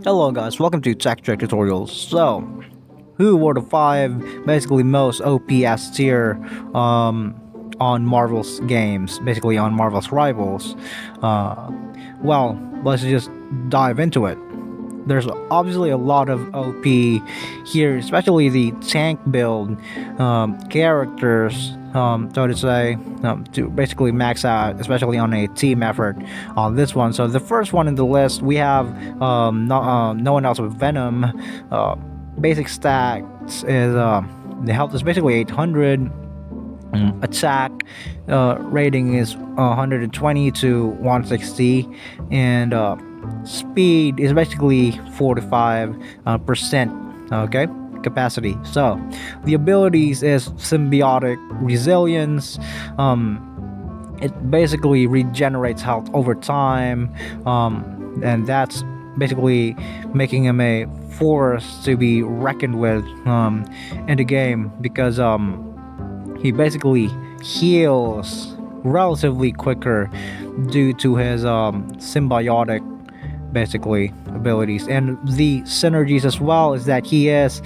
Hello guys, welcome to Tech Trick Tutorials. So, who were the 5 basically most OP S tier on Marvel's games, basically on Marvel's rivals? Well, let's just dive into it. There's obviously a lot of OP here, especially the tank build characters, so to say, to basically max out, especially on a team effort on this one. So the first one in the list, we have no one else but Venom. Basic stats is the health is basically 800. Attack rating is 120 to 160, and speed is basically 45%. Okay, capacity. So the abilities is symbiotic resilience. It basically regenerates health over time, and that's basically making him a force to be reckoned with in the game, because he basically heals relatively quicker due to his symbiotic basically abilities, and the synergies as well is that he is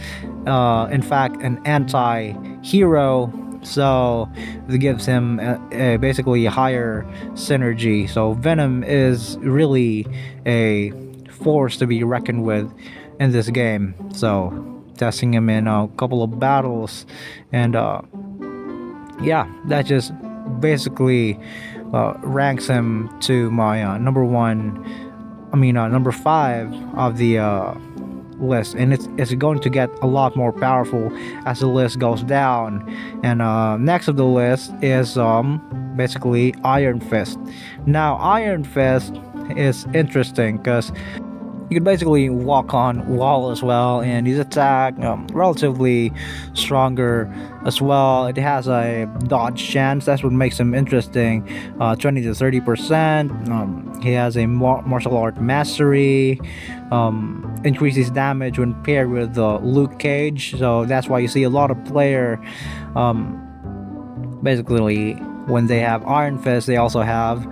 in fact an anti-hero, so it gives him basically a higher synergy. So Venom is really a force to be reckoned with in this game. So testing him in a couple of battles, and yeah, that just basically ranks him to my number 5 of the list, and it's going to get a lot more powerful as the list goes down. And next of the list is basically Iron Fist. Now, Iron Fist is interesting because you can basically walk on wall as well, and his attack relatively stronger as well. It has a dodge chance, that's what makes him interesting, 20 to 30%. He has a martial art mastery, increases damage when paired with Luke Cage, so that's why you see a lot of player basically when they have Iron Fist, they also have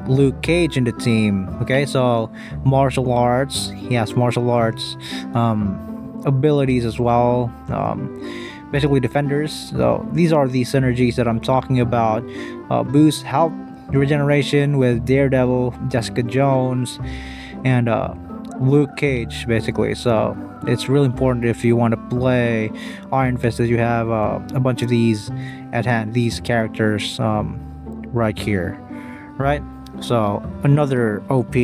Luke Cage in the team. Okay, so martial arts, he has martial arts abilities as well. Basically defenders. So these are the synergies that I'm talking about. Boost health regeneration with Daredevil, Jessica Jones, and Luke Cage, basically. So it's really important if you want to play Iron Fist that you have a bunch of these at hand, these characters right here, right? So another OP,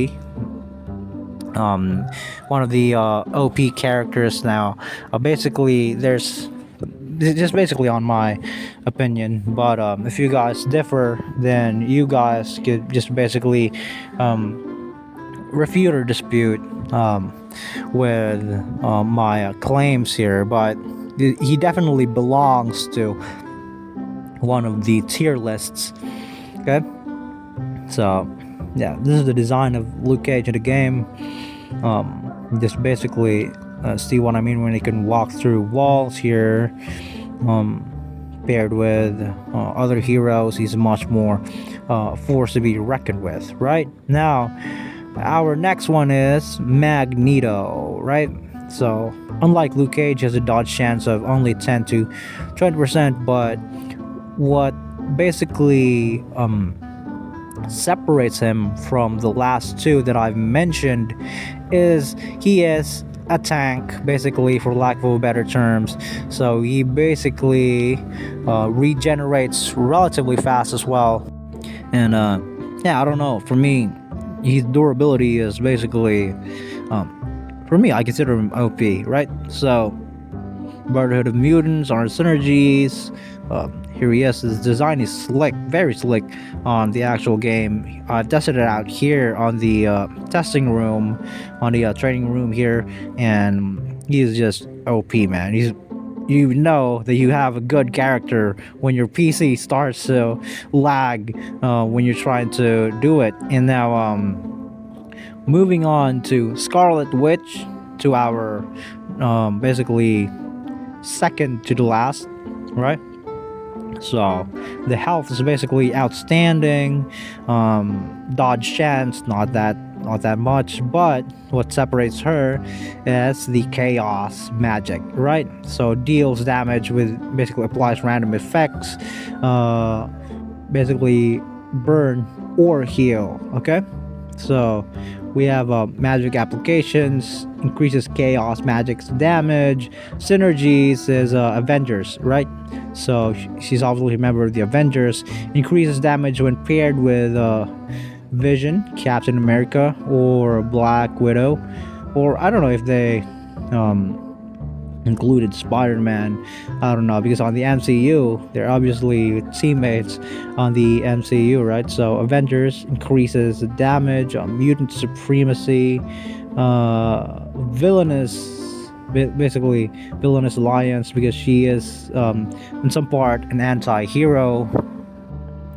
one of the OP characters now. Basically, there's just basically on my opinion, but if you guys differ, then you guys could just basically refute or dispute with my claims here. But he definitely belongs to one of the tier lists. Okay, so yeah, this is the design of Luke Cage in the game. Just basically see what I mean when he can walk through walls here. Paired with other heroes, he's much more force to be reckoned with. Right now, our next one is Magneto. Right, so unlike Luke Cage, has a dodge chance of only 10 to 20%, but what basically separates him from the last two that I've mentioned is he is a tank, basically, for lack of better terms. So he basically regenerates relatively fast as well, and yeah, I don't know, for me his durability is basically for me, I consider him OP, right? So Brotherhood of Mutants are synergies. Here he is. His design is slick, very slick on the actual game. I tested it out here on the testing room, on the training room here, and he's just OP, man. You know that you have a good character when your PC starts to lag when you're trying to do it. And now, moving on to Scarlet Witch, to our basically second to the last, right? So the health is basically outstanding. Dodge chance not that much, but what separates her is the chaos magic, right? So deals damage with basically applies random effects, basically burn or heal. Okay, so we have magic applications, increases chaos magic's damage. Synergies is Avengers, right? So she's obviously a member of the Avengers. Increases damage when paired with Vision, Captain America, or Black Widow, or I don't know if they um, included Spider-Man. I don't know, because on the MCU they're obviously teammates on the MCU, right? So Avengers increases the damage on mutant supremacy, villainous, basically villainous alliance, because she is in some part an anti-hero.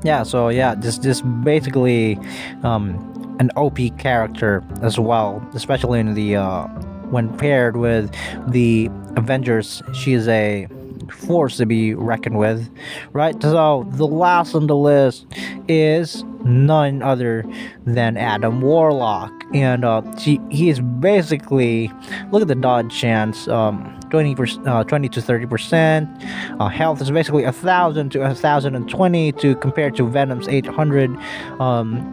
Yeah, so yeah, just basically an OP character as well, especially in the when paired with the Avengers. She is a force to be reckoned with, right? So the last on the list is none other than Adam Warlock, and he is basically, look at the dodge chance, 20%, 20 to 30%. Health is basically 1,000 to 1,020 to compare to Venom's 800.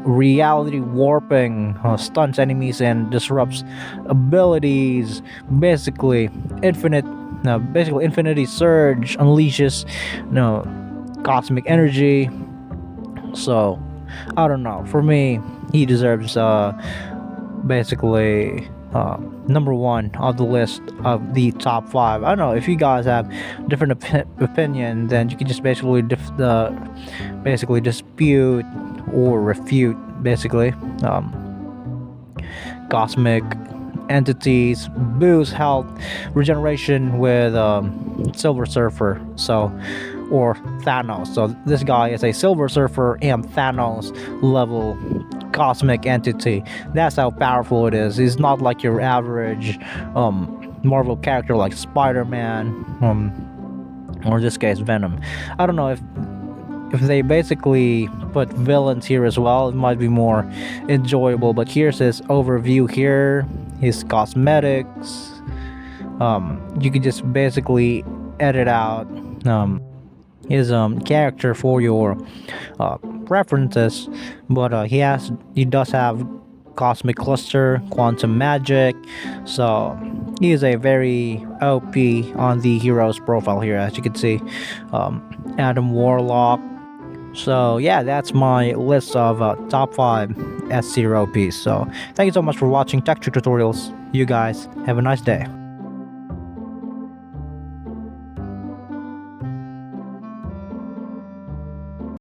Reality warping stuns enemies and disrupts abilities. Basically, infinity surge unleashes, cosmic energy. So, I don't know. For me, he deserves basically number one on the list of the top five. I don't know if you guys have different opinion, then you can just basically basically dispute or refute basically. Cosmic entities boost health regeneration with Silver Surfer. So, or Thanos. So this guy is a Silver Surfer and Thanos level cosmic entity. That's how powerful it is. He's not like your average Marvel character like Spider-Man, or in this case Venom. I don't know if they basically put villains here as well, it might be more enjoyable. But here's his overview here, his cosmetics. You can just basically edit out his character for your preferences, but he does have cosmic cluster, quantum magic, so he is a very OP on the hero's profile here, as you can see. Adam Warlock. So yeah, that's my list of top 5 S0 OPs. So thank you so much for watching Texture Tutorials. You guys have a nice day.